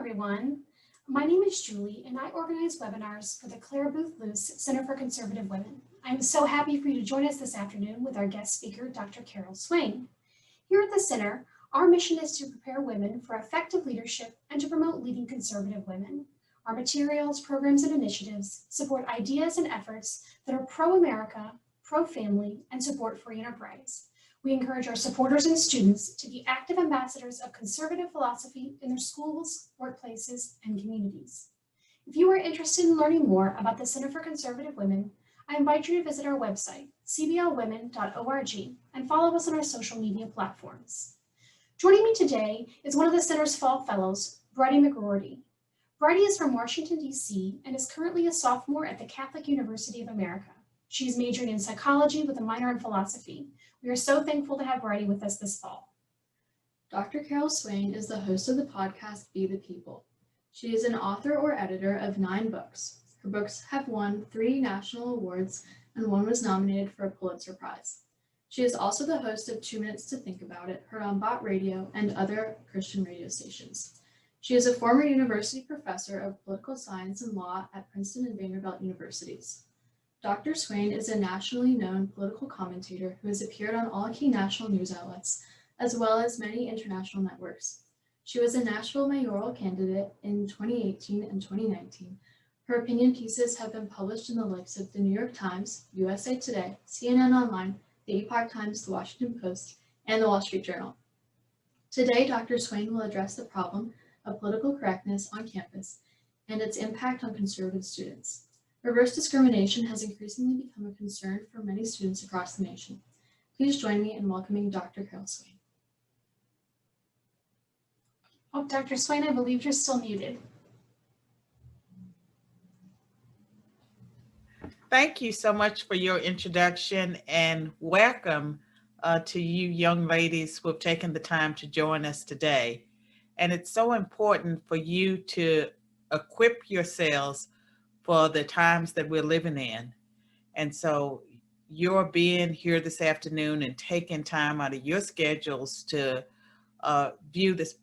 everyone. My name is Julie, and I organize webinars for the Claire Booth Luce Center for Conservative Women. I'm so happy for you to join us this afternoon with our guest speaker, Dr. Carol Swain. Here at the center, our mission is to prepare women for effective leadership and to promote leading conservative women. Our materials, programs, and initiatives support ideas and efforts that are pro-America, pro-family, and support free enterprise. We encourage our supporters and students to be active ambassadors of conservative philosophy in their schools, workplaces, and communities. If you are interested in learning more about the Center for Conservative Women, I invite you to visit our website, cblwomen.org, and follow us on our social media platforms. Joining me today is one of the Center's Fall Fellows, Bridie McGroarty. Bridie is from Washington, D.C., and is currently a sophomore at the Catholic University of America. She is majoring in psychology with a minor in philosophy. We are so thankful to have Bridie with us this fall. Dr. Carol Swain is the host of the podcast Be the People. She is an author or editor of 9 books. Her books have won 3 national awards and 1 was nominated for a Pulitzer Prize. She is also the host of 2 Minutes to Think About It, heard on Bot Radio and other Christian radio stations. She is a former university professor of political science and law at Princeton and Vanderbilt universities. Dr. Swain is a nationally known political commentator who has appeared on all key national news outlets, as well as many international networks. She was a Nashville mayoral candidate in 2018 and 2019. Her opinion pieces have been published in the likes of the New York Times, USA Today, CNN Online, the Epoch Times, the Washington Post, and the Wall Street Journal. Today, Dr. Swain will address the problem of political correctness on campus and its impact on conservative students. Reverse discrimination has increasingly become a concern for many students across the nation. Please join me in welcoming Dr. Carol Swain. Oh, Dr. Swain, I believe you're still muted. Thank you so much for your introduction and welcome to you young ladies who have taken the time to join us today. And it's so important for you to equip yourselves for the times that we're living in. And so your being here this afternoon and taking time out of your schedules to view this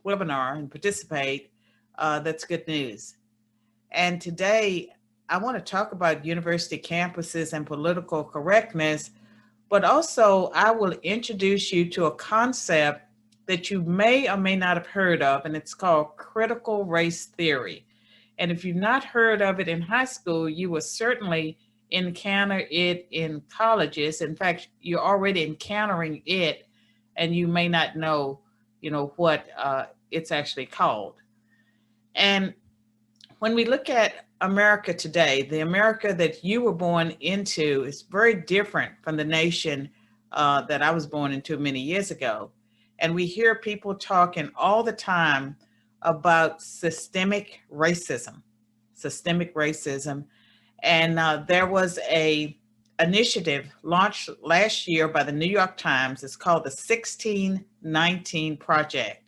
webinar and participate, that's good news. And today I want to talk about university campuses and political correctness, but also I will introduce you to a concept that you may or may not have heard of, and it's called critical race theory. And if you've not heard of it in high school, you will certainly encounter it in colleges. In fact, you're already encountering it, and you may not know, what it's actually called. And when we look at America today, the America that you were born into is very different from the nation that I was born into many years ago. And we hear people talking all the time about systemic racism. And there was a initiative launched last year by the New York Times. It's called the 1619 Project.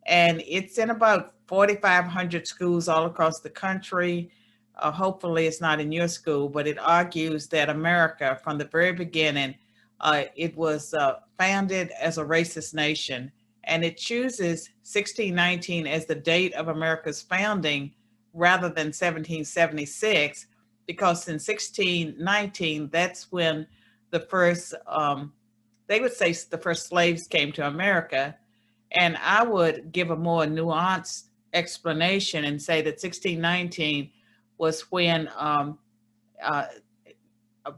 And it's in about 4,500 schools all across the country. Hopefully it's not in your school, but it argues that America, from the very beginning, it was founded as a racist nation. And it chooses 1619 as the date of America's founding rather than 1776, because in 1619, that's when the first, they would say the first slaves came to America. And I would give a more nuanced explanation and say that 1619 was when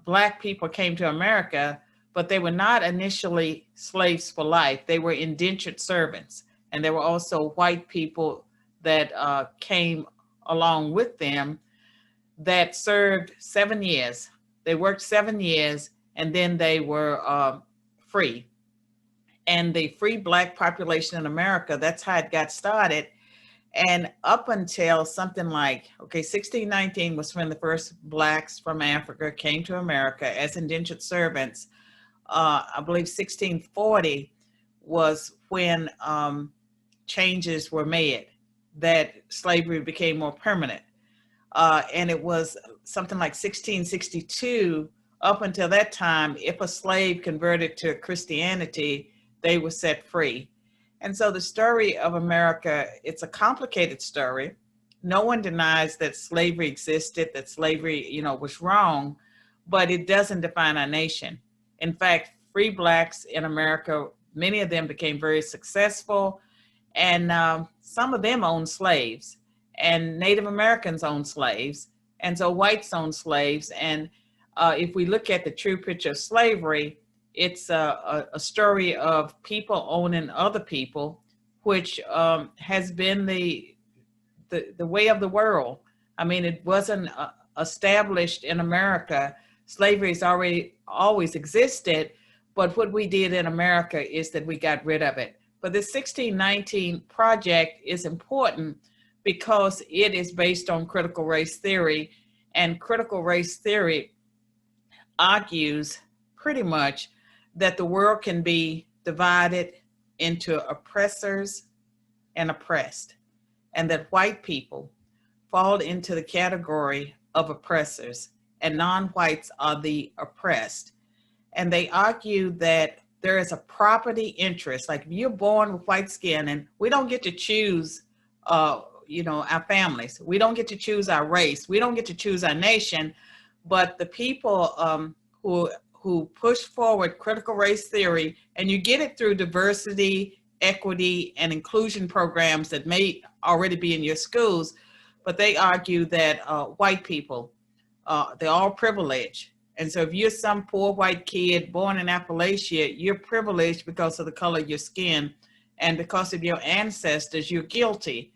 Black people came to America, but they were not initially slaves for life. They were indentured servants. And there were also white people that came along with them that served 7 years. They worked 7 years and then they were free. And the free Black population in America, that's how it got started. And up until something like, 1619 was when the first Blacks from Africa came to America as indentured servants. I believe 1640 was when changes were made, that slavery became more permanent. And it was something like 1662, up until that time, if a slave converted to Christianity, they were set free. And so the story of America, it's a complicated story. No one denies that slavery existed, that slavery, was wrong, but it doesn't define our nation. In fact, free Blacks in America, many of them became very successful, and some of them owned slaves, and Native Americans owned slaves, and so whites owned slaves. And if we look at the true picture of slavery, it's a story of people owning other people, which has been the way of the world. I mean, it wasn't established in America. Slavery has always existed, but what we did in America is that we got rid of it. But this 1619 project is important because it is based on critical race theory, and critical race theory argues pretty much that the world can be divided into oppressors and oppressed, and that white people fall into the category of oppressors and non-whites are the oppressed. And they argue that there is a property interest, like if you're born with white skin, and we don't get to choose our families, we don't get to choose our race, we don't get to choose our nation, but the people who push forward critical race theory, and you get it through diversity, equity, and inclusion programs that may already be in your schools, but they argue that white people, they're all privileged. And so if you're some poor white kid born in Appalachia, you're privileged because of the color of your skin, and because of your ancestors, you're guilty.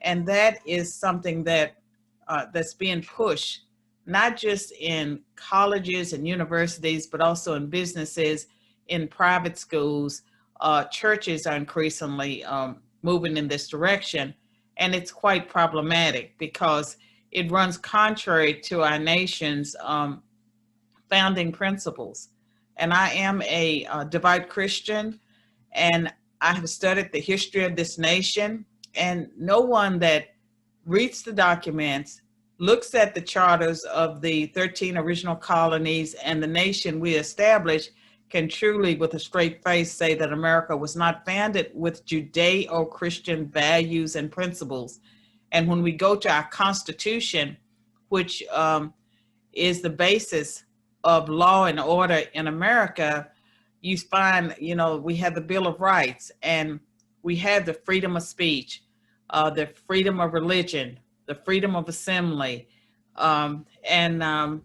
And that is something that's being pushed, not just in colleges and universities, but also in businesses, in private schools. Churches are increasingly moving in this direction. And it's quite problematic because it runs contrary to our nation's founding principles. And I am a devout Christian, and I have studied the history of this nation, and no one that reads the documents, looks at the charters of the 13 original colonies and the nation we established can truly, with a straight face, say that America was not founded with Judeo-Christian values and principles. And when we go to our Constitution, which is the basis of law and order in America, you find, we have the Bill of Rights, and we have the freedom of speech, the freedom of religion, the freedom of assembly, and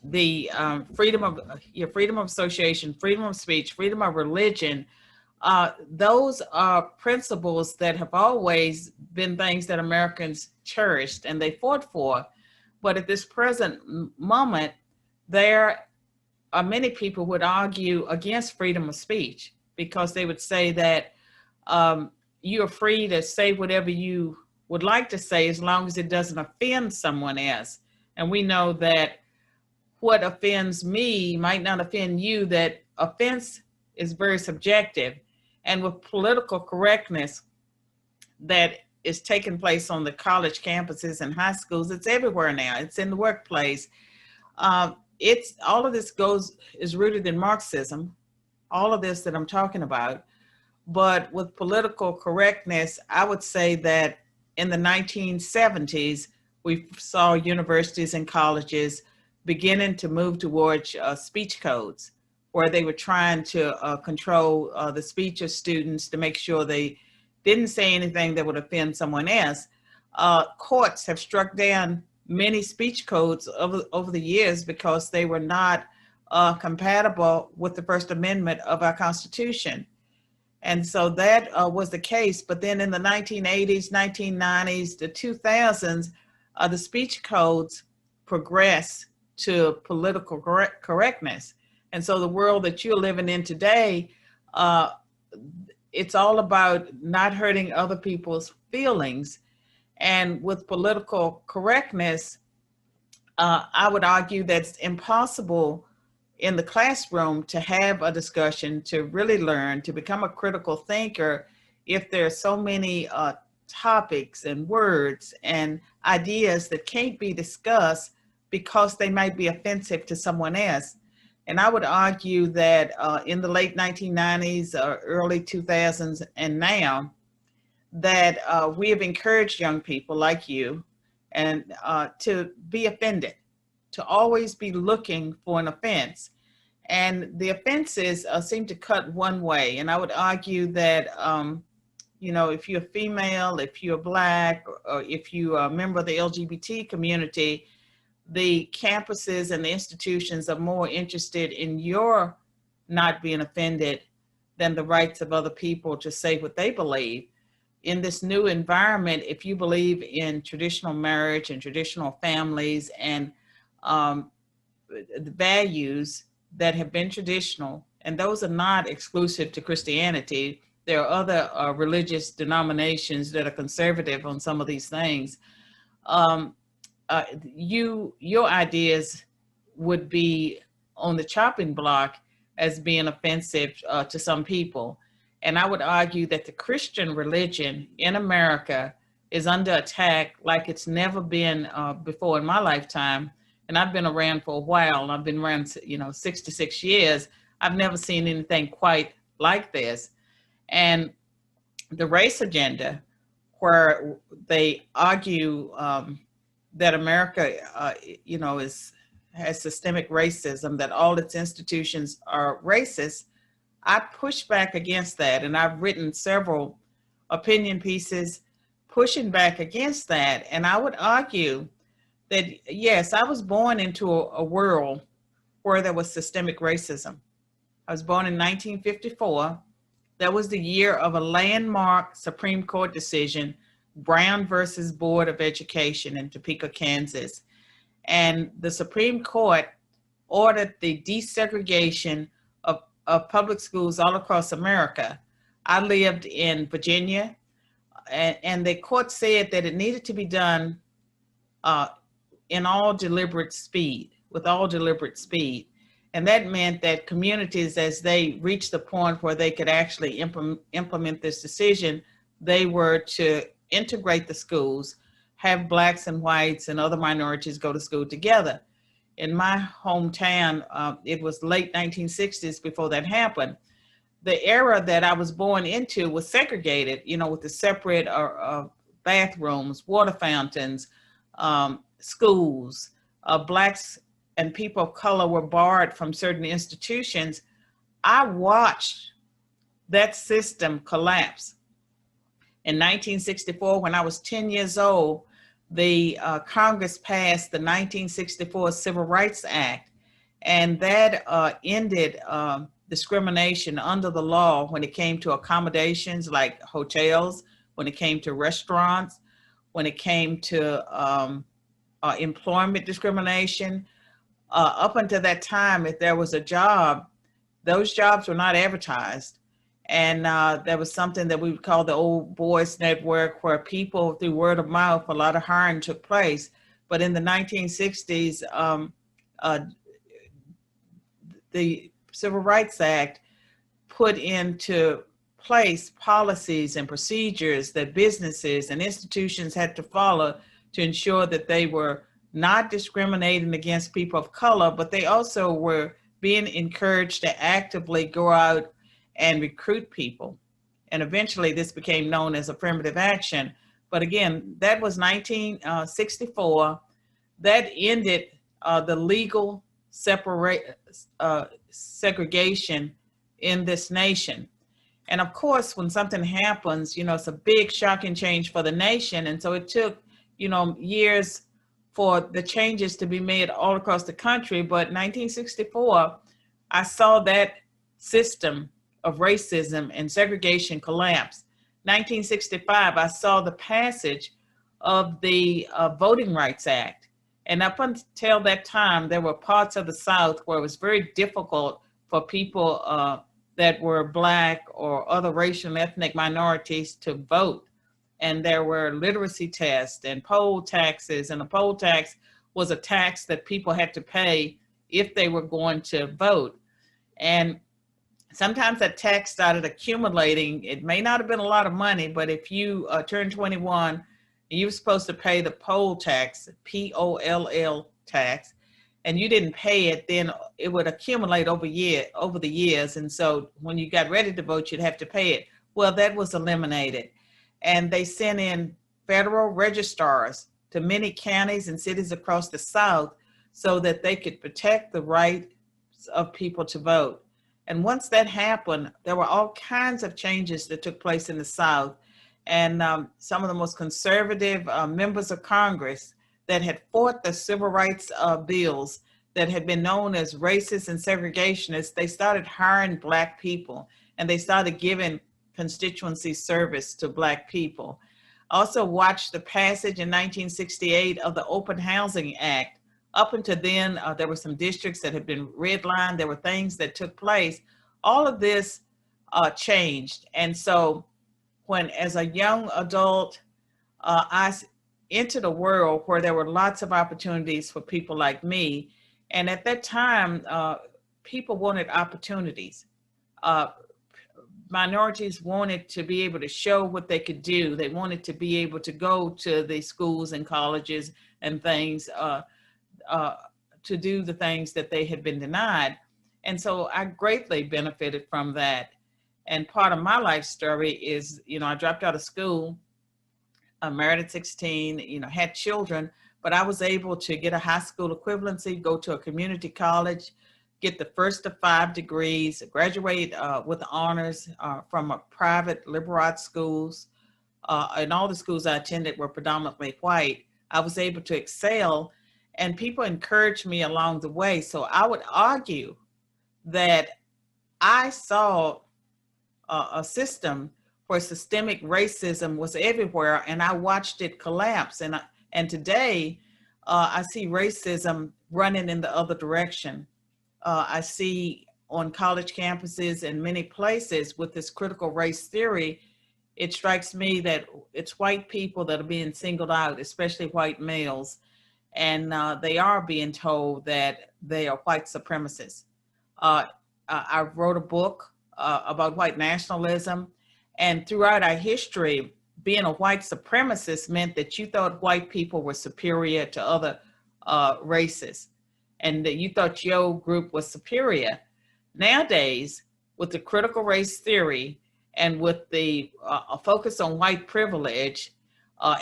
the freedom of association, freedom of speech, freedom of religion. Those are principles that have always been things that Americans cherished and they fought for. But at this present moment, there are many people who would argue against freedom of speech because they would say that you're free to say whatever you would like to say as long as it doesn't offend someone else. And we know that what offends me might not offend you, that offense is very subjective. And with political correctness that is taking place on the college campuses and high schools, it's everywhere now. It's in the workplace. It's all of this is rooted in Marxism, all of this that I'm talking about. But with political correctness, I would say that in the 1970s, we saw universities and colleges beginning to move towards speech codes, where they were trying to control the speech of students to make sure they didn't say anything that would offend someone else. Courts have struck down many speech codes over the years because they were not compatible with the First Amendment of our Constitution. And so that was the case. But then in the 1980s, 1990s, the 2000s, the speech codes progressed to political correctness. And so the world that you're living in today, it's all about not hurting other people's feelings. And with political correctness, I would argue that it's impossible in the classroom to have a discussion, to really learn, to become a critical thinker, if there are so many topics and words and ideas that can't be discussed because they might be offensive to someone else. And I would argue that in the late 1990s or early 2000s and now, that we have encouraged young people like you and to be offended, to always be looking for an offense. And the offenses seem to cut one way. And I would argue that, if you're female, if you're Black, or if you are a member of the LGBT community, the campuses and the institutions are more interested in your not being offended than the rights of other people to say what they believe. In this new environment, if you believe in traditional marriage and traditional families and the values that have been traditional, and those are not exclusive to Christianity, there are other religious denominations that are conservative on some of these things. Your ideas would be on the chopping block as being offensive to some people. And I would argue that the Christian religion in America is under attack like it's never been before in my lifetime. And I've been around for a while. I've been around, 66 years. I've never seen anything quite like this. And the race agenda, where they argue that America, has systemic racism, that all its institutions are racist, I push back against that. And I've written several opinion pieces pushing back against that. And I would argue that, yes, I was born into a world where there was systemic racism. I was born in 1954. That was the year of a landmark Supreme Court decision, Brown versus Board of Education in Topeka, Kansas. And the Supreme Court ordered the desegregation of public schools all across America. I lived in Virginia, and the court said that it needed to be done with all deliberate speed. And that meant that communities, as they reached the point where they could actually implement this decision, they were to integrate the schools, have Blacks and whites and other minorities go to school together. In my hometown, it was late 1960s before that happened. The era that I was born into was segregated, with the separate bathrooms, water fountains, schools. Blacks and people of color were barred from certain institutions. I watched that system collapse. In 1964, when I was 10 years old, the Congress passed the 1964 Civil Rights Act, and that ended discrimination under the law when it came to accommodations like hotels, when it came to restaurants, when it came to employment discrimination. Up until that time, if there was a job, those jobs were not advertised. And there was something that we would call the Old Boys Network, where people, through word of mouth, a lot of hiring took place. But in the 1960s, the Civil Rights Act put into place policies and procedures that businesses and institutions had to follow to ensure that they were not discriminating against people of color, but they also were being encouraged to actively go out and recruit people. And eventually this became known as affirmative action. But again, that was 1964. That ended the legal segregation in this nation. And of course, when something happens, it's a big shocking change for the nation. And so it took, years for the changes to be made all across the country. But 1964, I saw that system of racism and segregation collapse. 1965, I saw the passage of the Voting Rights Act. And up until that time, there were parts of the South where it was very difficult for people that were Black or other racial and ethnic minorities to vote. And there were literacy tests and poll taxes. And a poll tax was a tax that people had to pay if they were going to vote. And sometimes that tax started accumulating. It may not have been a lot of money, but if you turned 21, you were supposed to pay the poll tax, POLL tax. and you didn't pay it, then it would accumulate over the years. And so when you got ready to vote, you'd have to pay it. Well, that was eliminated. And they sent in federal registrars to many counties and cities across the South so that they could protect the rights of people to vote. And once that happened, there were all kinds of changes that took place in the South. And some of the most conservative members of Congress that had fought the civil rights bills that had been known as racist and segregationists, they started hiring Black people, and they started giving constituency service to Black people. Also watched the passage in 1968 of the Open Housing Act. Up until then, there were some districts that had been redlined. There were things that took place. All of this changed. And so when, as a young adult, I entered a world where there were lots of opportunities for people like me. And at that time, people wanted opportunities. Minorities wanted to be able to show what they could do. They wanted to be able to go to the schools and colleges and things to do the things that they had been denied. And so I greatly benefited from that. And part of my life story is, I dropped out of school, married at 16, had children, but I was able to get a high school equivalency, go to a community college, get the first of 5 degrees, graduate with honors from a private liberal arts schools. And all the schools I attended were predominantly white. I was able to excel, and people encouraged me along the way. So I would argue that I saw a system where systemic racism was everywhere, and I watched it collapse. And today, I see racism running in the other direction. I see on college campuses and many places with this critical race theory, it strikes me that it's white people that are being singled out, especially white males, and they are being told that they are white supremacists. I wrote a book about white nationalism, and throughout our history, being a white supremacist meant that you thought white people were superior to other races, and that you thought your group was superior. Nowadays, with the critical race theory and with the focus on white privilege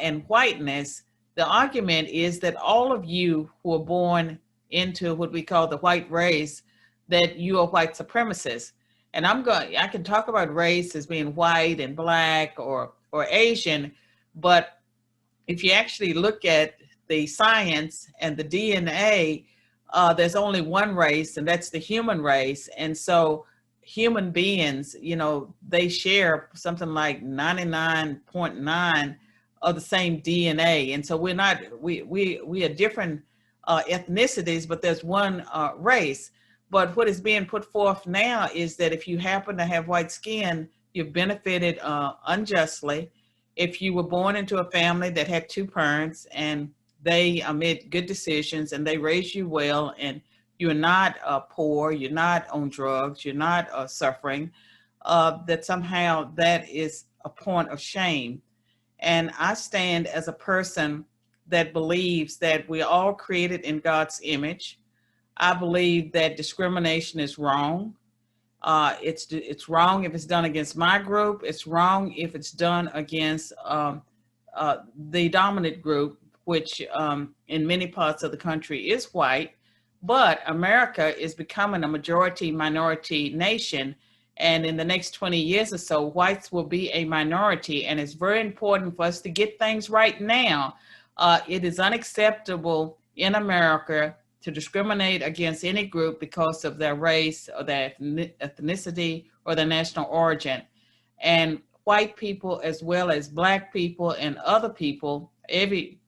and whiteness, the argument is that all of you who are born into what we call the white race, that you are white supremacists. And I can talk about race as being white and Black or Asian, but if you actually look at the science and the DNA, there's only one race, and that's the human race. And so human beings, they share something like 99.9 of the same DNA. And so we are different ethnicities, but there's one race. But what is being put forth now is that if you happen to have white skin, you've benefited unjustly. If you were born into a family that had 2 parents and they made good decisions and they raised you well, and you're not poor, you're not on drugs, you're not suffering, that somehow that is a point of shame. And I stand as a person that believes that we're all created in God's image. I believe that discrimination is wrong. It's wrong if it's done against my group. It's wrong if it's done against the dominant group, which in many parts of the country is white. But America is becoming a majority minority nation. And in the next 20 years or so, whites will be a minority. And it's very important for us to get things right now. It is unacceptable in America to discriminate against any group because of their race or their ethnicity or their national origin. And white people, as well as Black people and other people, every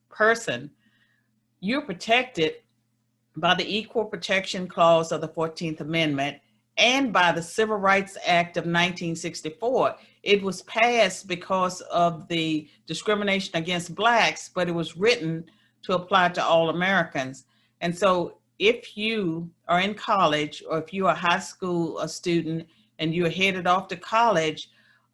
person, you're protected by the Equal Protection Clause of the 14th Amendment and by the Civil Rights Act of 1964. It was passed because of the discrimination against Blacks, but it was written to apply to all Americans. And so if you are in college, or if you're a high school student and you're headed off to college,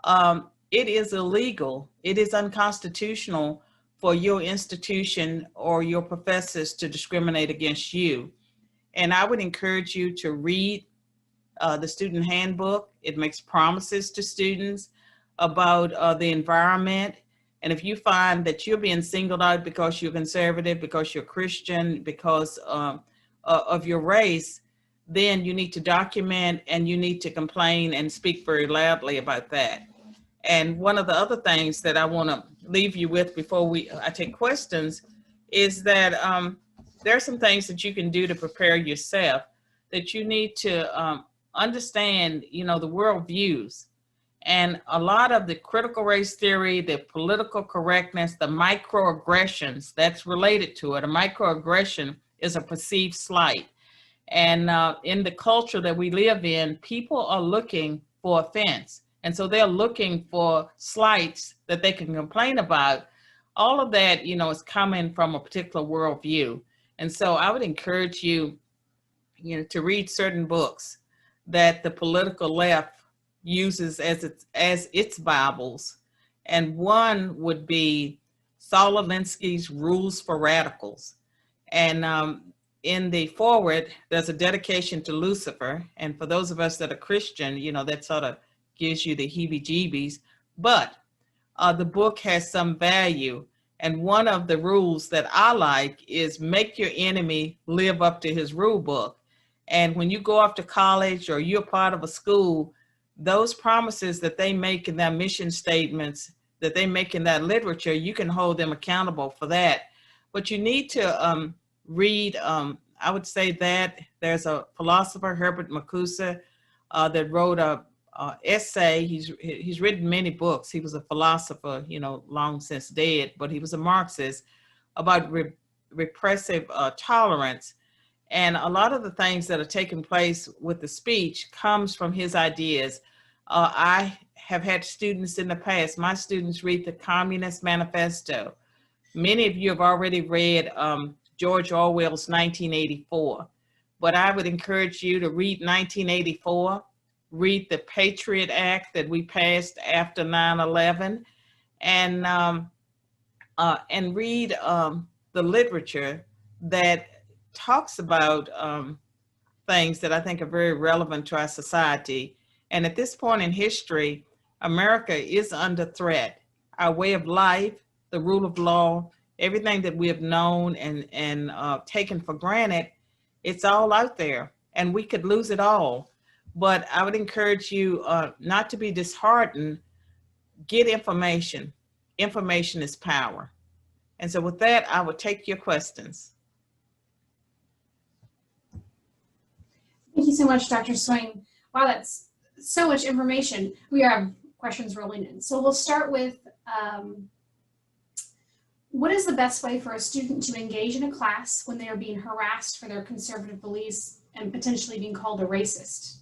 it is illegal, it is unconstitutional for your institution or your professors to discriminate against you. And I would encourage you to read the student handbook. It makes promises to students about the environment. And if you find that you're being singled out because you're conservative, because you're Christian, because of your race, then you need to document and you need to complain and speak very loudly about that. And one of the other things that I want to leave you with before I take questions is that there are some things that you can do to prepare yourself, that you need to understand, the world views. And a lot of the critical race theory, the political correctness, the microaggressions that's related to it. A microaggression is a perceived slight. And in the culture that we live in, people are looking for offense. And so they're looking for slights that they can complain about. All of that, is coming from a particular worldview. And so I would encourage you, to read certain books that the political left uses as its Bibles. And one would be Saul Alinsky's Rules for Radicals. And in the foreword, there's a dedication to Lucifer. And for those of us that are Christian, that sort of gives you the heebie-jeebies. But the book has some value. And one of the rules that I like is make your enemy live up to his rule book. And when you go off to college or you're part of a school, those promises that they make in their mission statements, that they make in that literature, you can hold them accountable for that. But you need to read, I would say that there's a philosopher, Herbert Marcuse, that wrote a essay. He's written many books. He was a philosopher, long since dead, but he was a Marxist, about repressive tolerance. And a lot of the things that are taking place with the speech comes from his ideas. I have had students in the past, my students read the Communist Manifesto. Many of you have already read George Orwell's 1984, but I would encourage you to read 1984, read the Patriot Act that we passed after 9/11, and read the literature that talks about things that I think are very relevant to our society. And at this point in history, America is under threat. Our way of life, the rule of law, everything that we have known and taken for granted, it's all out there and we could lose it all. But I would encourage you not to be disheartened. Get information. Information is power. And so with that, I will take your questions. Thank you so much, Dr. Swain. Wow, that's so much information. We have questions rolling in. So we'll start with, what is the best way for a student to engage in a class when they are being harassed for their conservative beliefs and potentially being called a racist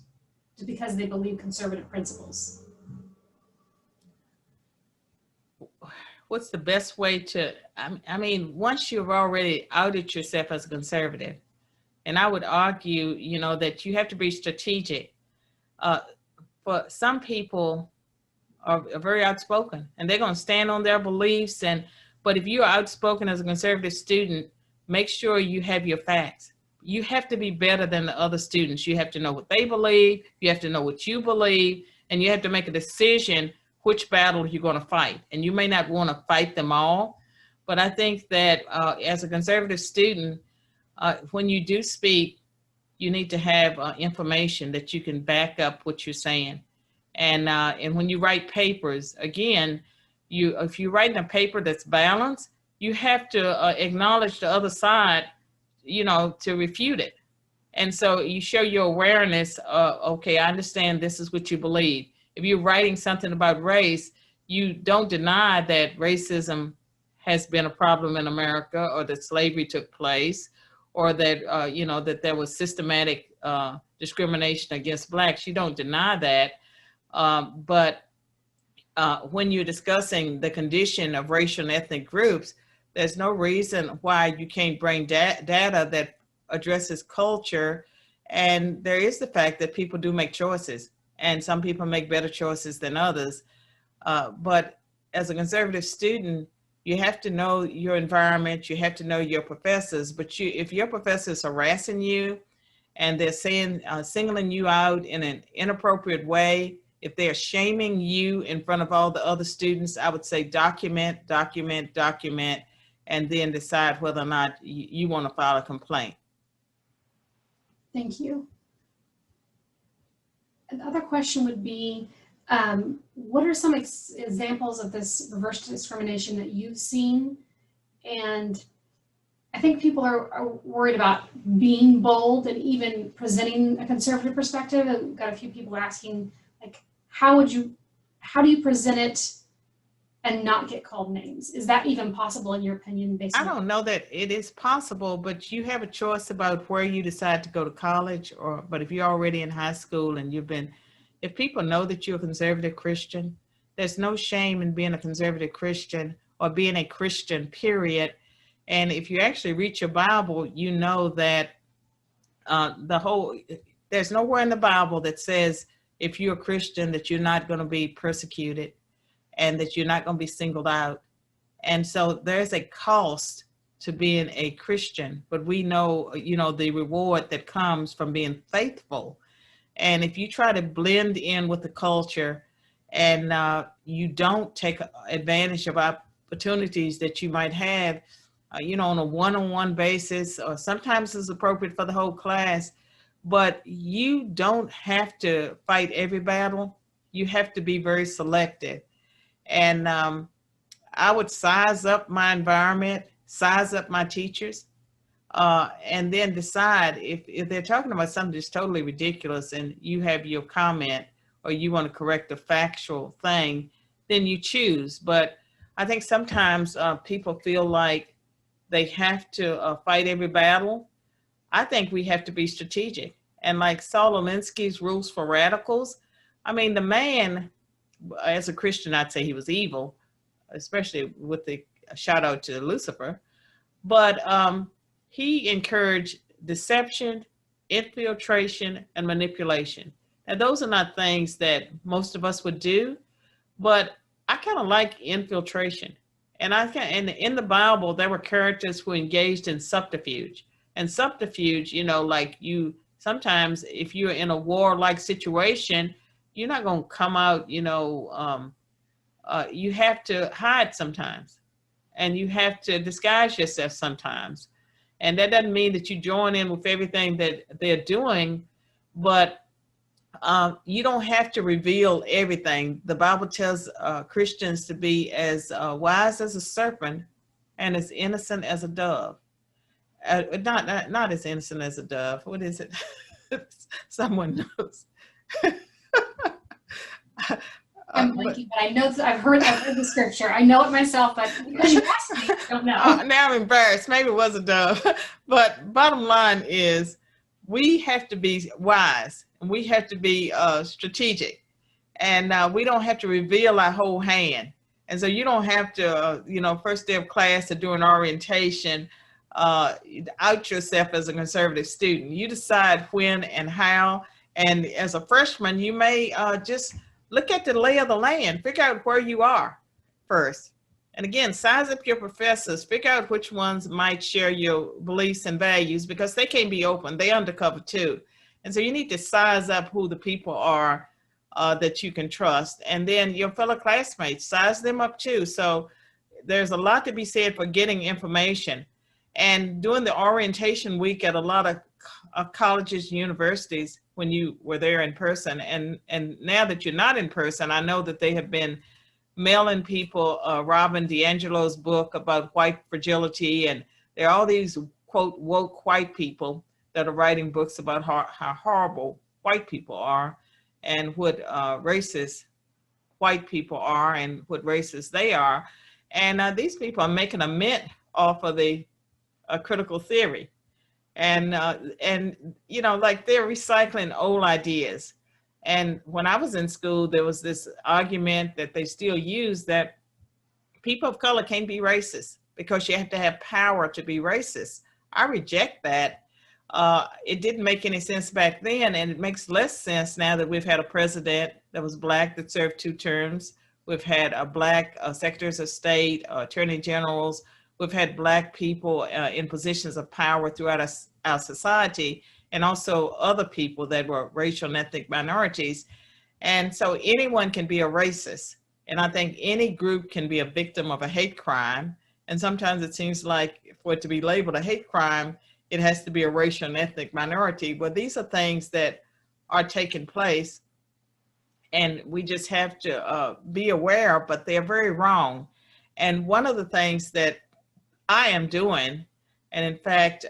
because they believe conservative principles? What's the best way to, I mean, once you've already outed yourself as a conservative, and I would argue, that you have to be strategic. For some people are very outspoken and they're going to stand on their beliefs. But if you're outspoken as a conservative student, make sure you have your facts. You have to be better than the other students. You have to know what they believe. You have to know what you believe, and you have to make a decision which battle you're going to fight. And you may not want to fight them all, but I think that as a conservative student, when you do speak, you need to have information that you can back up what you're saying. And when you write papers, again, if you're writing a paper that's balanced, you have to acknowledge the other side, to refute it. And so you show your awareness, okay, I understand this is what you believe. If you're writing something about race, you don't deny that racism has been a problem in America, or that slavery took place, or that, that there was systematic discrimination against Blacks. You don't deny that. But when you're discussing the condition of racial and ethnic groups, there's no reason why you can't bring data that addresses culture. And there is the fact that people do make choices, and some people make better choices than others. But as a conservative student, You have to know your environment. You have to know your professors. But if your professor is harassing you and they're saying, singling you out in an inappropriate way, if they're shaming you in front of all the other students, I would say document, document, document, and then decide whether or not you want to file a complaint. Thank you. Another question would be, what are some examples of this reverse discrimination that you've seen? And I think people are worried about being bold and even presenting a conservative perspective. I've got a few people asking, like, how do you present it and not get called names? Is that even possible in your opinion? I don't know that it is possible, but you have a choice about where you decide to go to college, but if you're already in high school and if people know that you're a conservative Christian, there's no shame in being a conservative Christian or being a Christian, period. And if you actually read your Bible, you know that there's nowhere in the Bible that says if you're a Christian that you're not going to be persecuted and that you're not going to be singled out. And so there's a cost to being a Christian, but we know, the reward that comes from being faithful. And if you try to blend in with the culture and you don't take advantage of opportunities that you might have, on a one-on-one basis, or sometimes it's appropriate for the whole class, but you don't have to fight every battle. You have to be very selective. And I would size up my environment, size up my teachers, and then decide if they're talking about something that's totally ridiculous and you have your comment or you want to correct a factual thing, then you choose. But I think sometimes people feel like they have to fight every battle. I think we have to be strategic. And like Saul Alinsky's Rules for Radicals, I mean, the man, as a Christian, I'd say he was evil, especially with the shout out to Lucifer. But he encouraged deception, infiltration, and manipulation. And those are not things that most of us would do, but I kind of like infiltration. And in the Bible, there were characters who engaged in subterfuge. And subterfuge, sometimes if you're in a war-like situation, you're not going to come out, you have to hide sometimes. And you have to disguise yourself sometimes. And that doesn't mean that you join in with everything that they're doing, but you don't have to reveal everything. The Bible tells Christians to be as wise as a serpent and as innocent as a dove. Not as innocent as a dove. What is it? Someone knows. I'm blanking, but I know I've heard the scripture. I know it myself, but because you asked me, I don't know. Now I'm embarrassed. Maybe it was a dove. But bottom line is we have to be wise and we have to be strategic. And we don't have to reveal our whole hand. And so you don't have to, first day of class or during orientation, out yourself as a conservative student. You decide when and how. And as a freshman, you may just look at the lay of the land, figure out where you are first. And again, size up your professors, figure out which ones might share your beliefs and values because they can't be open, they undercover too. And so you need to size up who the people are that you can trust. And then your fellow classmates, size them up too. So there's a lot to be said for getting information. And during the orientation week at a lot of colleges, universities, when you were there in person, and now that you're not in person, I know that they have been mailing people Robin DiAngelo's book about white fragility, and there are all these, quote, woke white people that are writing books about how horrible white people are and what racist white people are and what racist they are. And these people are making a mint off of the critical theory. And they're recycling old ideas. And when I was in school, there was this argument that they still use that people of color can't be racist because you have to have power to be racist. I reject that. It didn't make any sense back then, and it makes less sense now that we've had a president that was Black that served 2 terms, We've had Black secretaries of state, attorney generals. We've had Black people in positions of power throughout our society, and also other people that were racial and ethnic minorities. And so anyone can be a racist. And I think any group can be a victim of a hate crime. And sometimes it seems like for it to be labeled a hate crime, it has to be a racial and ethnic minority. But these are things that are taking place, and we just have to be aware, but they're very wrong. And one of the things that I am doing, and in fact,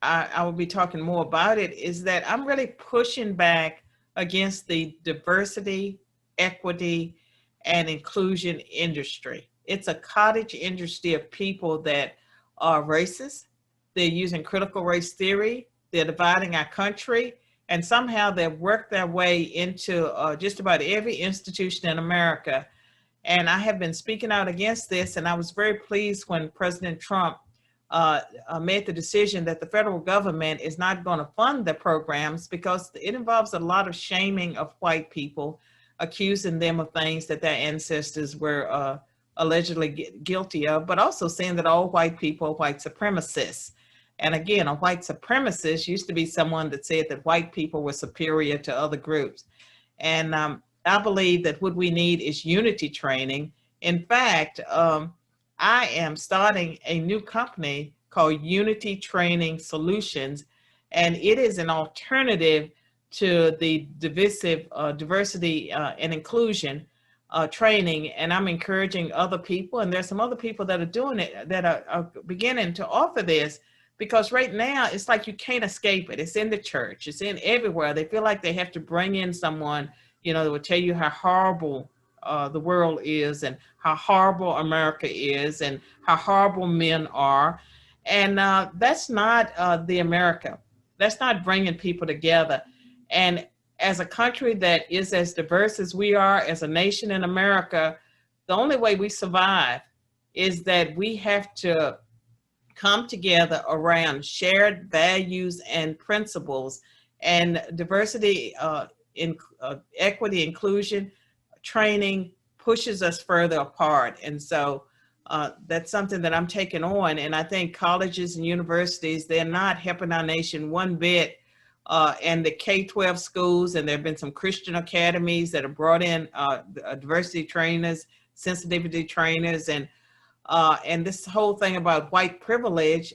I will be talking more about it, is that I'm really pushing back against the diversity, equity, and inclusion industry. It's a cottage industry of people that are racist. They're using critical race theory. They're dividing our country. And somehow they've worked their way into just about every institution in America. And I have been speaking out against this. And I was very pleased when President Trump made the decision that the federal government is not going to fund the programs, because it involves a lot of shaming of white people, accusing them of things that their ancestors were allegedly guilty of, but also saying that all white people are white supremacists. And again, a white supremacist used to be someone that said that white people were superior to other groups. And I believe that what we need is unity training. In fact, I am starting a new company called Unity Training Solutions, and it is an alternative to the divisive diversity and inclusion training. And I'm encouraging other people, and there's some other people that are doing it, that are beginning to offer this, because right now it's like you can't escape it. It's in the church, it's in everywhere. They feel like they have to bring in someone, that will tell you how horrible the world is, and how horrible America is, and how horrible men are. And that's not the America. That's not bringing people together. And as a country that is as diverse as we are, as a nation in America, the only way we survive is that we have to come together around shared values and principles. And diversity, equity, inclusion training pushes us further apart. And so that's something that I'm taking on. And I think colleges and universities, they're not helping our nation one bit. And the K-12 schools, and there have been some Christian academies that have brought in diversity trainers, sensitivity trainers, and this whole thing about white privilege.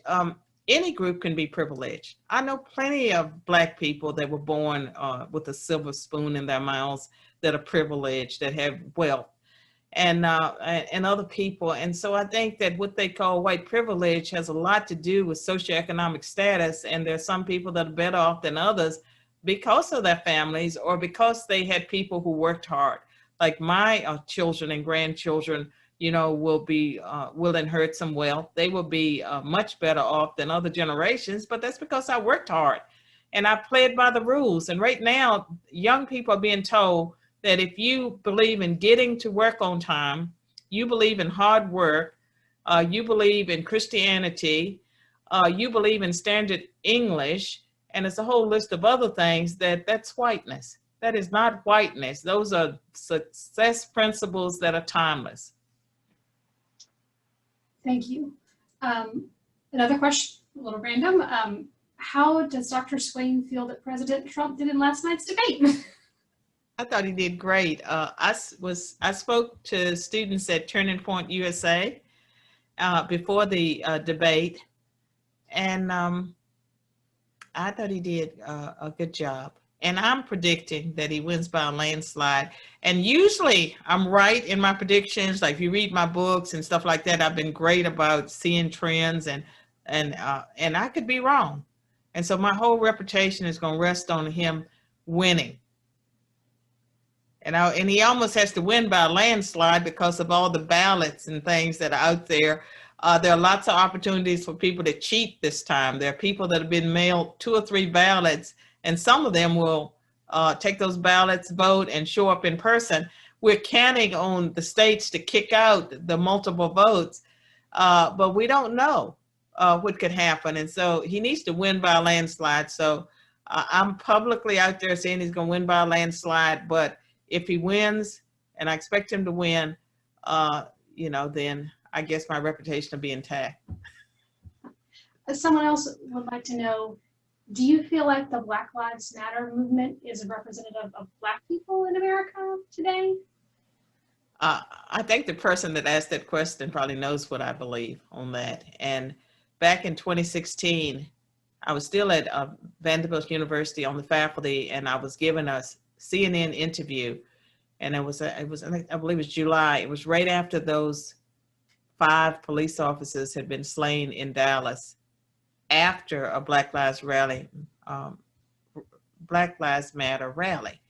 Any group can be privileged. I know plenty of Black people that were born with a silver spoon in their mouths, that are privileged, that have wealth, and other people. And so I think that what they call white privilege has a lot to do with socioeconomic status. And there's some people that are better off than others because of their families, or because they had people who worked hard. Like my children and grandchildren, will inherit some wealth. They will be much better off than other generations, but that's because I worked hard and I played by the rules. And right now, young people are being told that if you believe in getting to work on time, you believe in hard work, you believe in Christianity, you believe in standard English, and it's a whole list of other things, that's whiteness. That is not whiteness. Those are success principles that are timeless. Thank you. Another question, a little random. How does Dr. Swain feel that President Trump did in last night's debate? I thought he did great. I spoke to students at Turning Point USA before the debate, and I thought he did a good job. And I'm predicting that he wins by a landslide. And usually I'm right in my predictions. Like if you read my books and stuff like that, I've been great about seeing trends, and I could be wrong. And so my whole reputation is going to rest on him winning. And he almost has to win by a landslide because of all the ballots and things that are out there. There are lots of opportunities for people to cheat this time. There are people that have been mailed 2 or 3 ballots, and some of them will take those ballots, vote, and show up in person. We're counting on the states to kick out the multiple votes, but we don't know what could happen. And so he needs to win by a landslide. So I'm publicly out there saying he's going to win by a landslide, but if he wins, and I expect him to win, then I guess my reputation will be intact. Someone else would like to know, do you feel like the Black Lives Matter movement is a representative of Black people in America today? I think the person that asked that question probably knows what I believe on that. And back in 2016, I was still at Vanderbilt University on the faculty, and I was given a CNN interview, and I believe it was July. It was right after those 5 police officers had been slain in Dallas after a Black Lives Matter rally.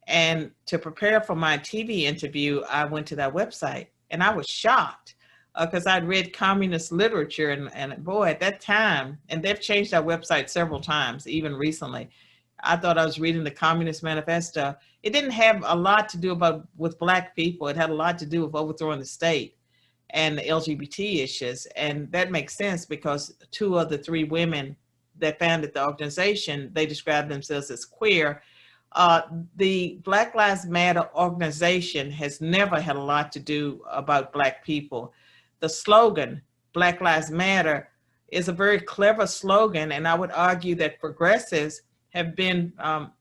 And to prepare for my TV interview, I went to that website, and I was shocked because I'd read communist literature, and boy, at that time, and they've changed our website several times, even recently, I thought I was reading the Communist Manifesto. It didn't have a lot to do with Black people. It had a lot to do with overthrowing the state and the LGBT issues. And that makes sense because 2 of the 3 women that founded the organization, they described themselves as queer. The Black Lives Matter organization has never had a lot to do about Black people. The slogan, Black Lives Matter, is a very clever slogan, and I would argue that progressives have been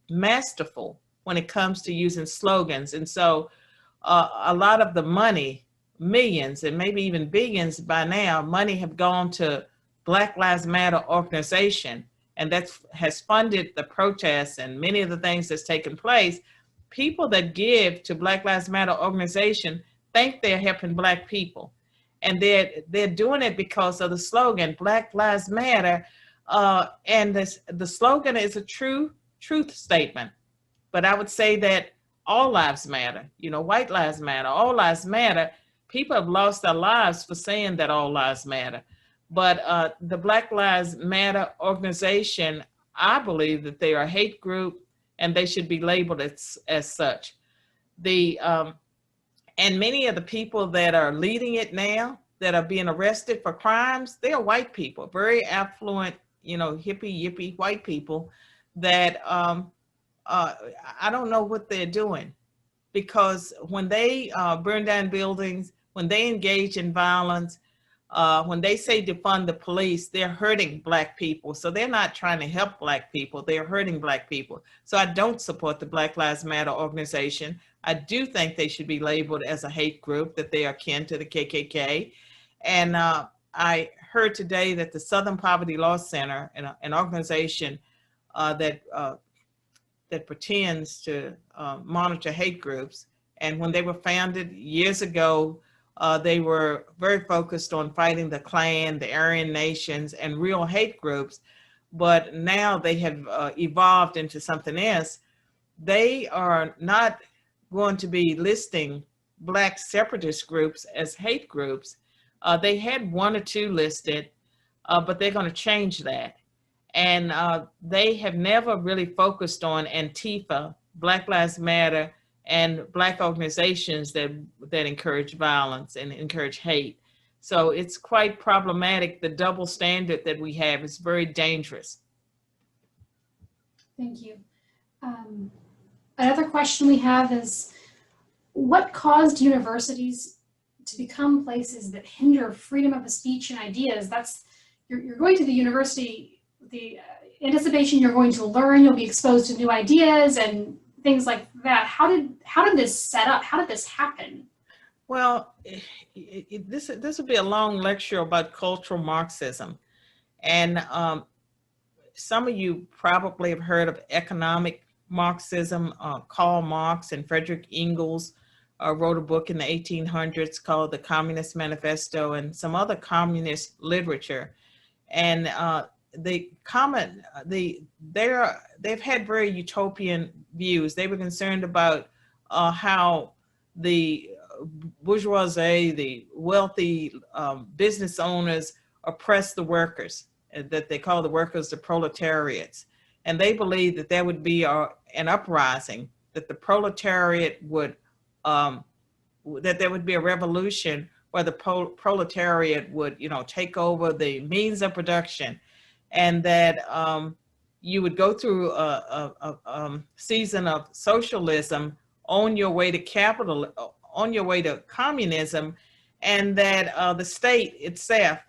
masterful when it comes to using slogans. And so a lot of the money, millions and maybe even billions by now, money have gone to Black Lives Matter organization, and that has funded the protests and many of the things that's taken place. People that give to Black Lives Matter organization think they're helping Black people, and they're doing it because of the slogan Black Lives Matter, and the slogan is a truth statement. But I would say that all lives matter. White lives matter, all lives matter. People have lost their lives for saying that all lives matter. But the Black Lives Matter organization, I believe that they are a hate group, and they should be labeled as such. And many of the people that are leading it now, that are being arrested for crimes, they are white people, very affluent, hippie, yippie white people that I don't know what they're doing, because when they burn down buildings, when they engage in violence, when they say defund the police, they're hurting Black people. So they're not trying to help Black people, they're hurting Black people. So I don't support the Black Lives Matter organization. I do think they should be labeled as a hate group, that they are akin to the KKK. And I heard today that the Southern Poverty Law Center, an organization that pretends to monitor hate groups, and when they were founded years ago, they were very focused on fighting the Klan, the Aryan nations, and real hate groups. But now they have evolved into something else. They are not going to be listing Black separatist groups as hate groups. They had 1 or 2 listed, but they're going to change that. And they have never really focused on Antifa, Black Lives Matter, and Black organizations that encourage violence and encourage hate. So it's quite problematic. The double standard that we have is very dangerous. Thank you. Another question we have is, what caused universities to become places that hinder freedom of speech and ideas? You're going to the university, the anticipation you're going to learn, you'll be exposed to new ideas and things like that. How did this set up? How did this happen? Well, this would be a long lecture about cultural Marxism. And some of you probably have heard of economic Marxism. Karl Marx and Frederick Engels wrote a book in the 1800s called The Communist Manifesto, and some other communist literature. And they've had very utopian views. They were concerned about how the bourgeoisie, the wealthy business owners, oppress the workers, that they call the workers the proletariats. And they believed that there would be an uprising, that the proletariat would, that there would be a revolution where the proletariat would, take over the means of production, and that you would go through a season of socialism on your way to on your way to communism, and that the state itself,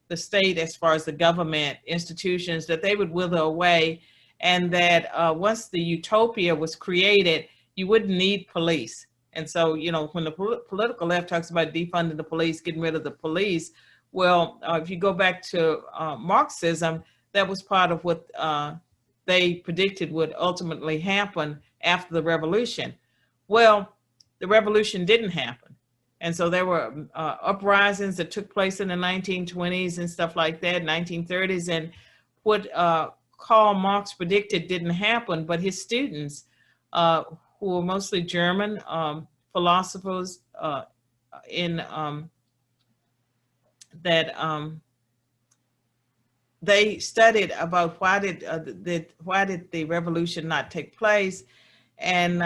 the state as far as the government institutions, that they would wither away, and that once the utopia was created, you wouldn't need police. And so, when the political left talks about defunding the police, getting rid of the police, well, if you go back to Marxism, that was part of what they predicted would ultimately happen after the revolution. Well, the revolution didn't happen. And so there were uprisings that took place in the 1920s and stuff like that, 1930s. And what Karl Marx predicted didn't happen, but his students, who were mostly German philosophers they studied about why did the revolution not take place, and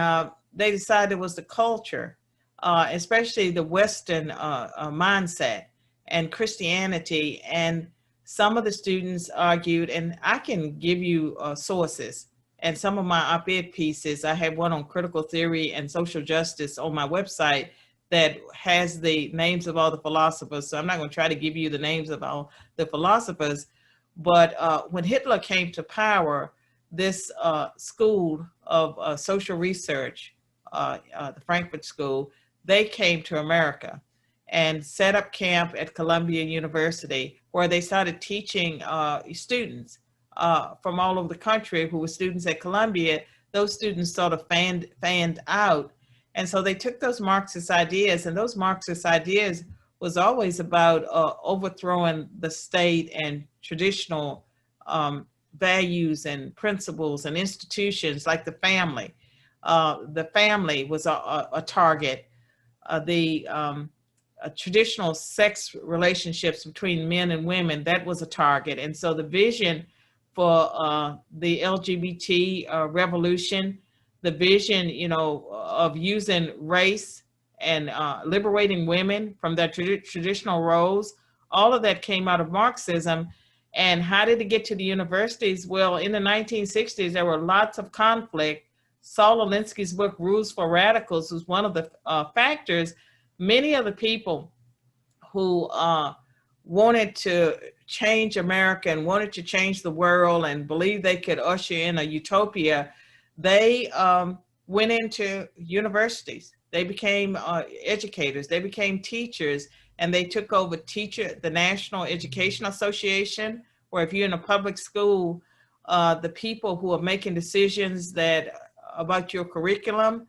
they decided it was the culture, especially the Western mindset and Christianity. And some of the students argued, and I can give you sources, and some of my op-ed pieces, I have one on critical theory and social justice on my website that has the names of all the philosophers. So I'm not going to try to give you the names of all the philosophers. But when Hitler came to power, this school of social research, the Frankfurt School, they came to America and set up camp at Columbia University, where they started teaching students from all over the country who were students at Columbia. Those students sort of fanned out. And so they took those Marxist ideas, and those Marxist ideas was always about overthrowing the state and traditional values and principles and institutions like the family. The family was a target. Traditional sex relationships between men and women, that was a target. And so the vision for the LGBT revolution, the vision, of using race and liberating women from their traditional roles, all of that came out of Marxism. And how did it get to the universities? Well, in the 1960s, there were lots of conflict. Saul Alinsky's book, Rules for Radicals, was one of the factors. Many of the people who wanted to change America and wanted to change the world and believed they could usher in a utopia, they went into universities. They became educators, they became teachers, and they took over the National Education Association, where if you're in a public school, the people who are making decisions about your curriculum,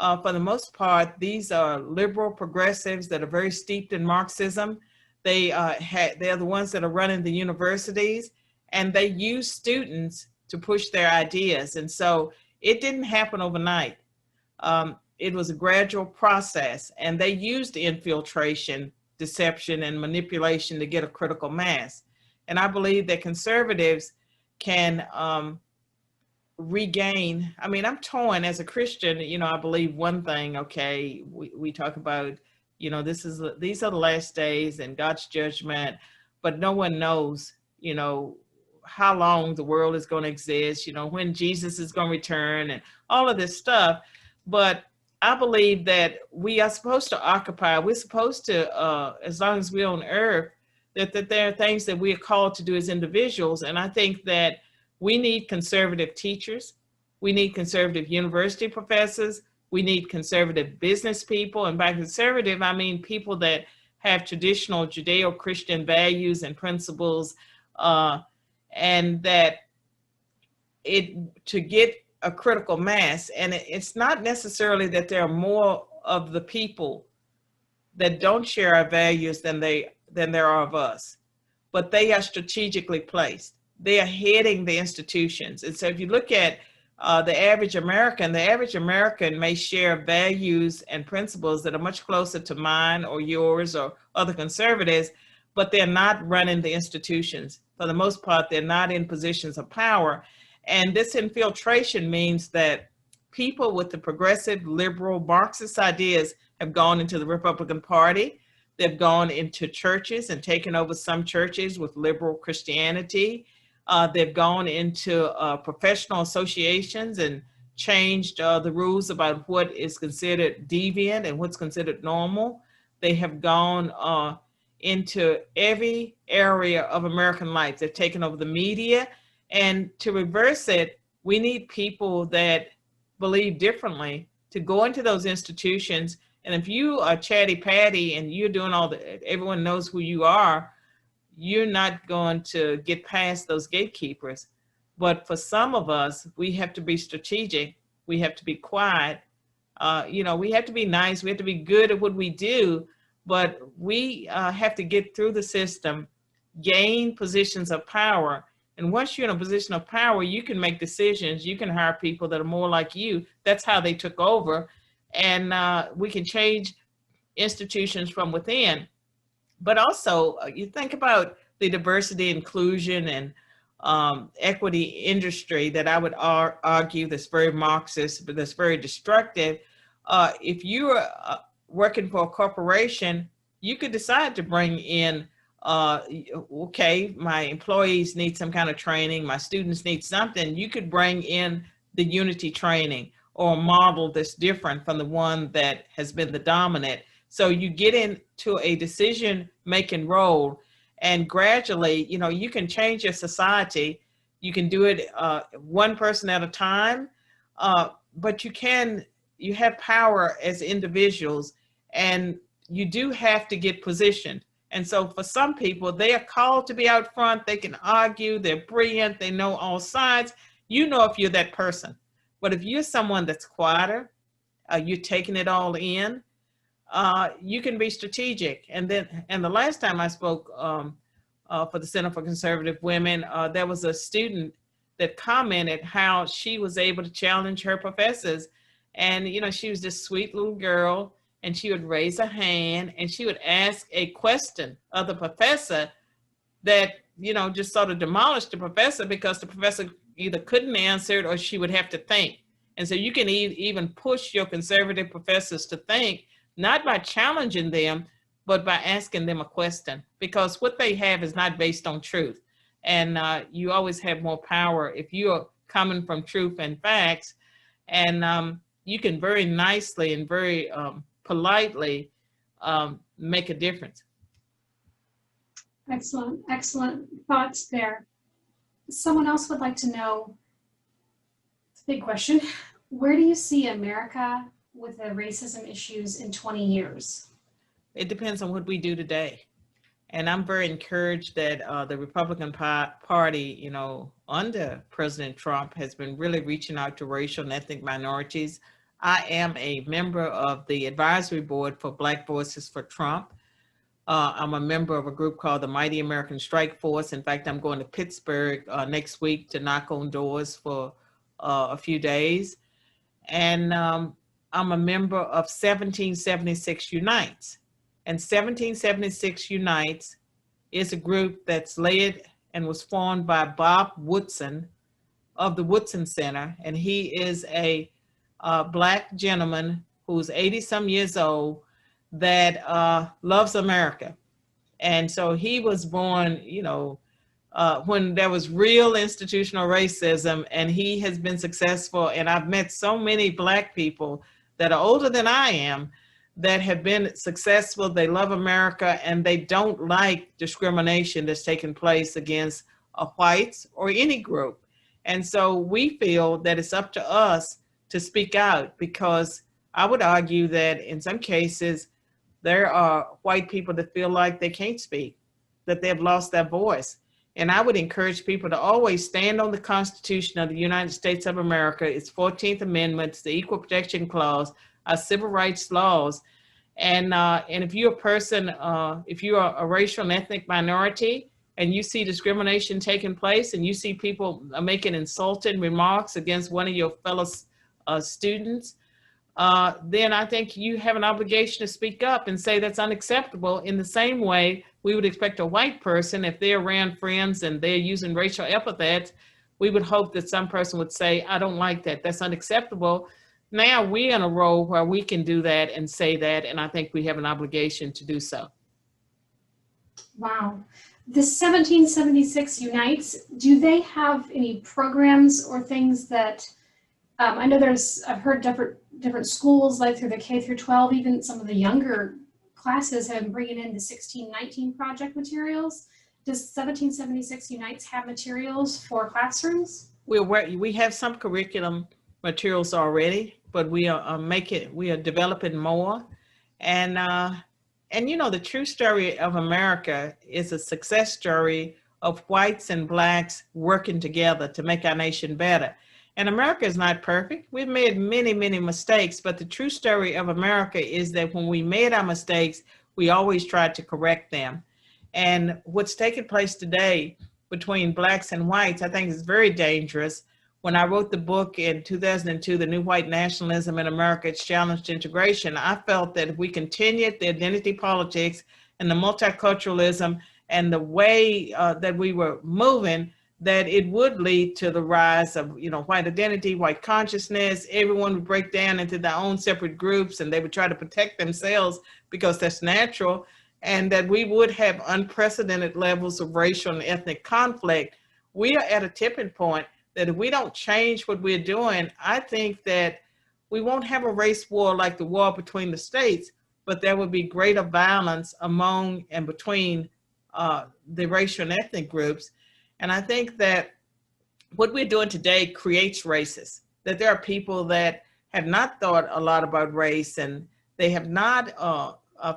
for the most part, these are liberal progressives that are very steeped in Marxism. They're the ones that are running the universities, and they use students to push their ideas. And so it didn't happen overnight. It was a gradual process, and they used infiltration, deception, and manipulation to get a critical mass. And I believe that conservatives can regain. I mean, I'm torn as a Christian. I believe one thing. Okay, we talk about, these are the last days and God's judgment, but no one knows, how long the world is going to exist, when Jesus is going to return and all of this stuff. But I believe that we are supposed to occupy, we're supposed to, as long as we're on earth, that there are things that we are called to do as individuals. And I think that we need conservative teachers. We need conservative university professors. We need conservative business people. And by conservative, I mean people that have traditional Judeo-Christian values and principles, and that to get a critical mass. And it's not necessarily that there are more of the people that don't share our values than there are of us, but they are strategically placed. They are heading the institutions. And so if you look at the average American may share values and principles that are much closer to mine or yours or other conservatives, but they're not running the institutions. For the most part, they're not in positions of power. And this infiltration means that people with the progressive, liberal, Marxist ideas have gone into the Republican Party. They've gone into churches and taken over some churches with liberal Christianity. They've gone into professional associations and changed the rules about what is considered deviant and what's considered normal. They have gone into every area of American life. They've taken over the media. And to reverse it, we need people that believe differently to go into those institutions. And if you are chatty patty and you're doing everyone knows who you are, you're not going to get past those gatekeepers. But for some of us, we have to be strategic. We have to be quiet. We have to be nice. We have to be good at what we do. But we have to get through the system, gain positions of power. And once you're in a position of power, you can make decisions. You can hire people that are more like you. That's how they took over. And we can change institutions from within. But also, you think about the diversity, inclusion, and equity industry that I would argue that's very Marxist, but that's very destructive. If you're working for a corporation, you could decide to bring in, okay, my employees need some kind of training, my students need something. You could bring in the unity training or a model that's different from the one that has been the dominant. So you get into a decision-making role, and gradually, you can change your society. You can do it one person at a time, but you have power as individuals, and you do have to get positioned. And so for some people, they are called to be out front. They can argue, they're brilliant, they know all sides. You know if you're that person. But if you're someone that's quieter, you're taking it all in, you can be strategic. And the last time I spoke for the Center for Conservative Women, there was a student that commented how she was able to challenge her professors. And, she was this sweet little girl, and she would raise a hand and she would ask a question of the professor that, just sort of demolished the professor, because the professor either couldn't answer it or she would have to think. And so you can even push your conservative professors to think, not by challenging them, but by asking them a question, because what they have is not based on truth. And you always have more power if you're coming from truth and facts. And you can very nicely and very politely make a difference. Excellent thoughts there. Someone else would like to know, it's a big question, where do you see America with the racism issues in 20 years? It depends on what we do today. And I'm very encouraged that the Republican Party, under President Trump, has been really reaching out to racial and ethnic minorities. I am a member of the advisory board for Black Voices for Trump. I'm a member of a group called the Mighty American Strike Force. In fact, I'm going to Pittsburgh next week to knock on doors for a few days. And I'm a member of 1776 Unites. And 1776 Unites is a group that's led and was formed by Bob Woodson of the Woodson Center. And he is a Black gentleman who's 80-some years old that loves America. And so he was born, when there was real institutional racism, and he has been successful. And I've met so many Black people that are older than I am that have been successful. They love America, and they don't like discrimination that's taking place against whites or any group. And so we feel that it's up to us to speak out, because I would argue that in some cases, there are white people that feel like they can't speak, that they've lost their voice. And I would encourage people to always stand on the Constitution of the United States of America, its 14th Amendment, the Equal Protection Clause, our civil rights laws. And if you're a person, if you are a racial and ethnic minority, and you see discrimination taking place, and you see people making insulting remarks against one of your fellow students, then I think you have an obligation to speak up and say that's unacceptable. In the same way, we would expect a white person, if they're around friends and they're using racial epithets, we would hope that some person would say, I don't like that, that's unacceptable. Now we're in a role where we can do that and say that, and I think we have an obligation to do so. Wow. The 1776 Unites, do they have any programs or things that I know I've heard different schools, like through the K through 12, even some of the younger classes have been bringing in the 1619 project materials. Does 1776 Unites have materials for classrooms? We have some curriculum materials already, but we are developing more. And you know, the true story of America is a success story of whites and blacks working together to make our nation better. And America is not perfect. We've made many, many mistakes, but the true story of America is that when we made our mistakes, we always tried to correct them. And what's taking place today between blacks and whites, I think is very dangerous. When I wrote the book in 2002, The New White Nationalism in America, Its Challenge to Integration, I felt that if we continued the identity politics and the multiculturalism and the way that we were moving, that it would lead to the rise of, you know, white identity, white consciousness. Everyone would break down into their own separate groups and they would try to protect themselves because that's natural, and that we would have unprecedented levels of racial and ethnic conflict. We are at a tipping point that if we don't change what we're doing, I think that we won't have a race war like the war between the states, but there will be greater violence among and between the racial and ethnic groups. And I think that what we're doing today creates races, that there are people that have not thought a lot about race and they have not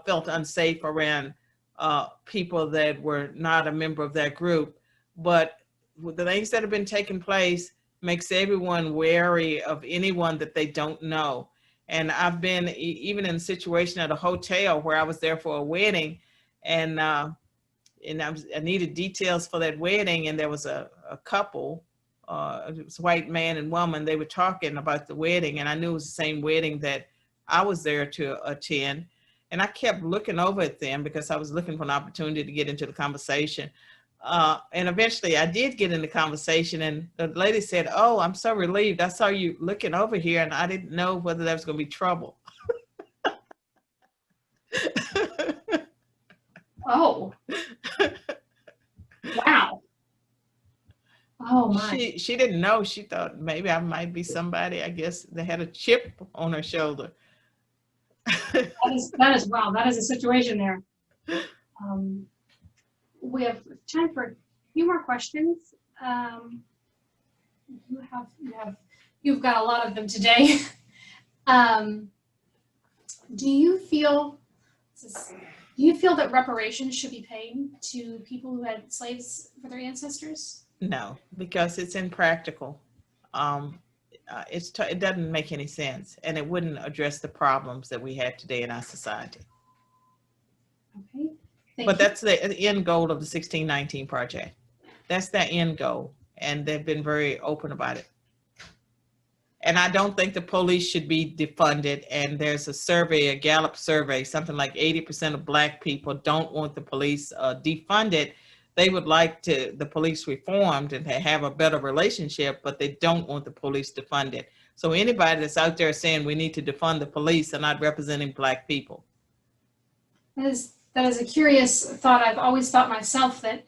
felt unsafe around people that were not a member of that group. But the things that have been taking place makes everyone wary of anyone that they don't know. And I've been even in a situation at a hotel where I was there for a wedding, and I needed details for that wedding, and there was a couple, it was a white man and woman. They were talking about the wedding, and I knew it was the same wedding that I was there to attend. And I kept looking over at them because I was looking for an opportunity to get into the conversation. And eventually I did get in the conversation, and the lady said, "Oh, I'm so relieved. I saw you looking over here and I didn't know whether there was going to be trouble." Oh, wow. Oh my. She didn't know. She thought maybe I might be somebody, I guess, that had a chip on her shoulder. That is wow. That is a situation there. We have time for a few more questions. You've got a lot of them today. Do you feel that reparations should be paid to people who had slaves for their ancestors? No, because it's impractical. It doesn't make any sense, and it wouldn't address the problems that we have today in our society. Okay. But that's the end goal of the 1619 project. That's their end goal, and they've been very open about it. And I don't think the police should be defunded. And there's a survey, a Gallup survey, something like 80% of Black people don't want the police defunded. They would like the police reformed and have a better relationship, but they don't want the police defunded. So anybody that's out there saying we need to defund the police are not representing Black people. That is a curious thought. I've always thought myself that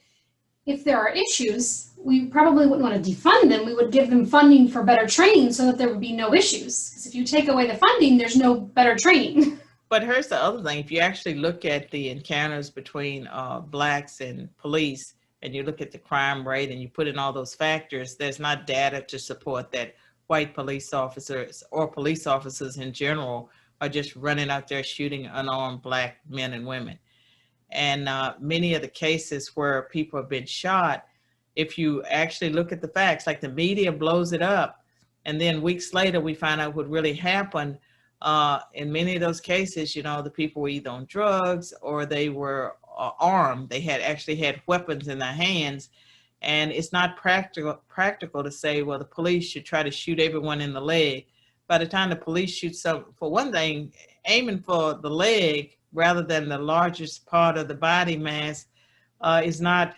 if there are issues, we probably wouldn't want to defund them. We would give them funding for better training so that there would be no issues. Because if you take away the funding, there's no better training. But here's the other thing. If you actually look at the encounters between Blacks and police, and you look at the crime rate and you put in all those factors, there's not data to support that white police officers or police officers in general are just running out there shooting unarmed Black men and women. And many of the cases where people have been shot, if you actually look at the facts, like the media blows it up, and then weeks later we find out what really happened. In many of those cases, you know, the people were either on drugs or they were armed. They actually had weapons in their hands. And it's not practical to say, well, the police should try to shoot everyone in the leg. By the time the police shoot for one thing, aiming for the leg rather than the largest part of the body mass is not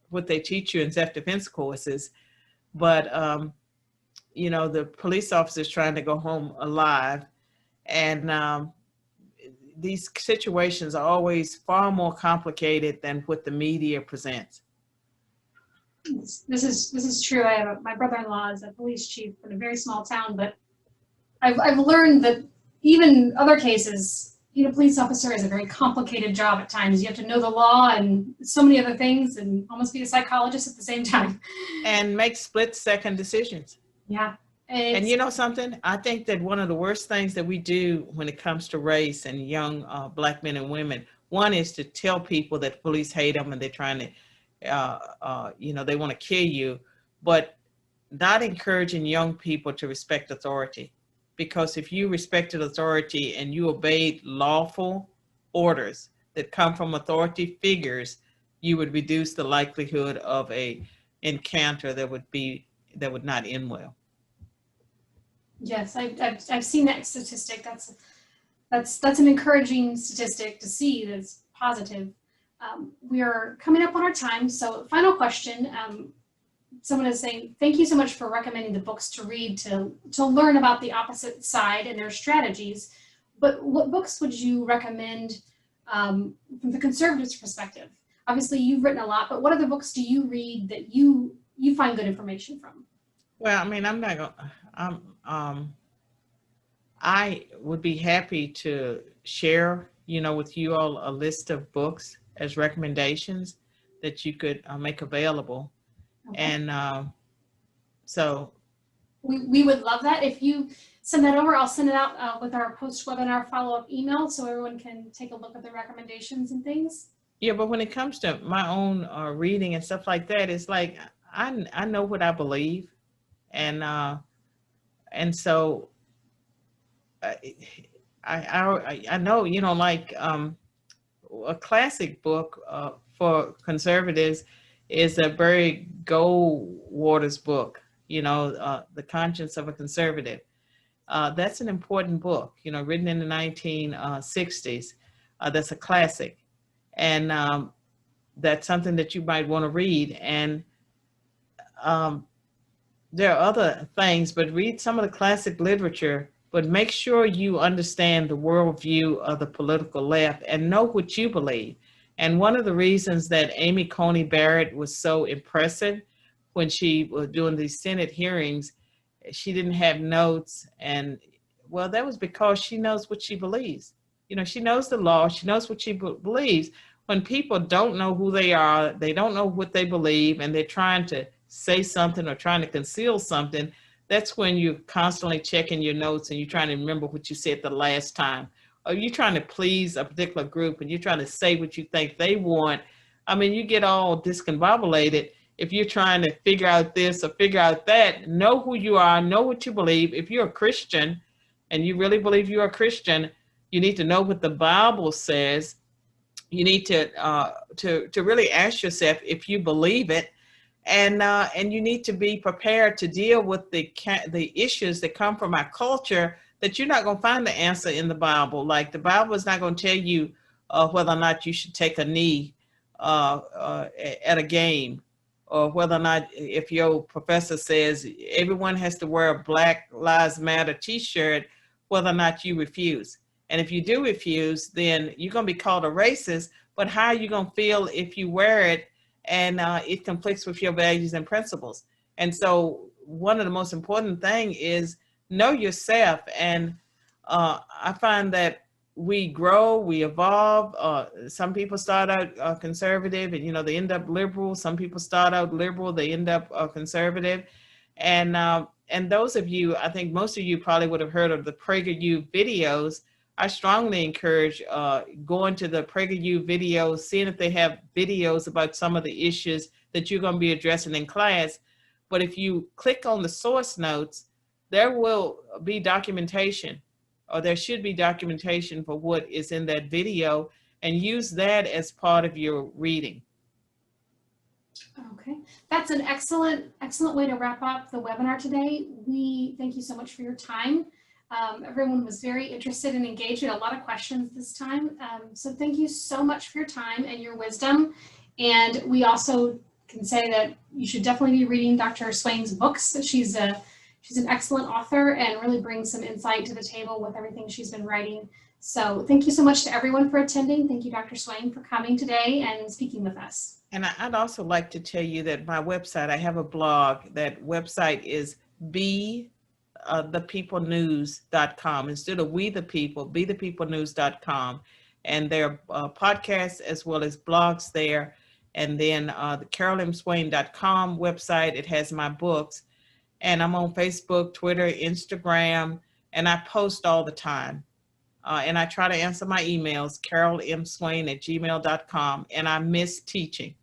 what they teach you in self-defense courses. But, you know, the police officers trying to go home alive. And these situations are always far more complicated than what the media presents. This is true. I have my brother-in-law is a police chief in a very small town, but I've learned that even other cases, being a police officer is a very complicated job at times. You have to know the law and so many other things, and almost be a psychologist at the same time. And make split-second decisions. Yeah. And you know something? I think that one of the worst things that we do when it comes to race and young Black men and women, one is to tell people that police hate them and they're trying to, they want to kill you, but not encouraging young people to respect authority. Because if you respected authority and you obeyed lawful orders that come from authority figures, you would reduce the likelihood of a encounter that would not end well. Yes, I've seen that statistic. That's an encouraging statistic to see. That's positive. We are coming up on our time, so final question. Someone is saying, thank you so much for recommending the books to read to learn about the opposite side and their strategies. But what books would you recommend from the conservatives' perspective? Obviously, you've written a lot, but what other books do you read that you find good information from? Well, I mean, I would be happy to share, with you all a list of books as recommendations that you could make available. Okay. And so we would love that. If you send that over, I'll send it out with our post-webinar follow-up email so everyone can take a look at the recommendations and things. yeah, but when it comes to my own reading and stuff like that, it's like I know what I believe, and so I know, like a classic book for conservatives is a Barry Goldwater's book, The Conscience of a Conservative. That's an important book, written in the 1960s. That's a classic. And that's something that you might want to read. And there are other things, but read some of the classic literature, but make sure you understand the worldview of the political left and know what you believe. And one of the reasons that Amy Coney Barrett was so impressive when she was doing these Senate hearings, she didn't have notes. And well, that was because she knows what she believes. She knows the law, she knows what she believes. When people don't know who they are, they don't know what they believe, and they're trying to say something or trying to conceal something, that's when you're constantly checking your notes and you're trying to remember what you said the last time. Or you're trying to please a particular group and you're trying to say what you think they want. I mean, you get all discombobulated if you're trying to figure out this or figure out that. Know who you are, know what you believe. If you're a Christian and you really believe you're a Christian, you need to know what the Bible says. You need to really ask yourself if you believe it. And you need to be prepared to deal with the issues that come from our culture that you're not going to find the answer in the Bible. Like the Bible is not going to tell you whether or not you should take a knee at a game, or whether or not, if your professor says everyone has to wear a Black Lives Matter t-shirt, whether or not you refuse. And if you do refuse, then you're going to be called a racist, but how are you going to feel if you wear it and it conflicts with your values and principles? And so one of the most important things is know yourself. And I find that we grow, we evolve. Some people start out conservative and, they end up liberal. Some people start out liberal, they end up conservative. And those of you, I think most of you probably would have heard of the PragerU videos. I strongly encourage going to the PragerU videos, seeing if they have videos about some of the issues that you're going to be addressing in class. But if you click on the source notes, there will be documentation, or there should be documentation for what is in that video, and use that as part of your reading. Okay, that's an excellent way to wrap up the webinar today. We thank you so much for your time. Everyone was very interested and engaged. We had a lot of questions this time. So thank you so much for your time and your wisdom. And we also can say that you should definitely be reading Dr. Swain's books. She's an excellent author and really brings some insight to the table with everything she's been writing. So thank you so much to everyone for attending. Thank you, Dr. Swain, for coming today and speaking with us. And I'd also like to tell you that my website, I have a blog. That website is thepeoplenews.com. Instead of we the people, bethepeoplenews.com. And there are podcasts as well as blogs there. And then the carolswain.com website, it has my books. And I'm on Facebook, Twitter, Instagram, and I post all the time. And I try to answer my emails, carolmswain@gmail.com. And I miss teaching.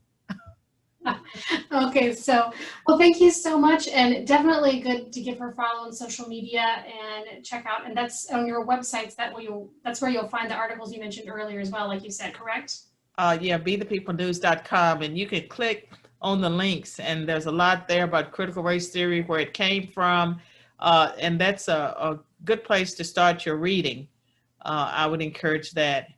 Okay, so, well, thank you so much, and definitely good to give her a follow on social media and check out, and that's on your websites, that's where you'll find the articles you mentioned earlier as well, like you said, correct? Yeah, bethepeoplenews.com, and you can click on the links, and there's a lot there about critical race theory, where it came from, and that's a good place to start your reading. I would encourage that.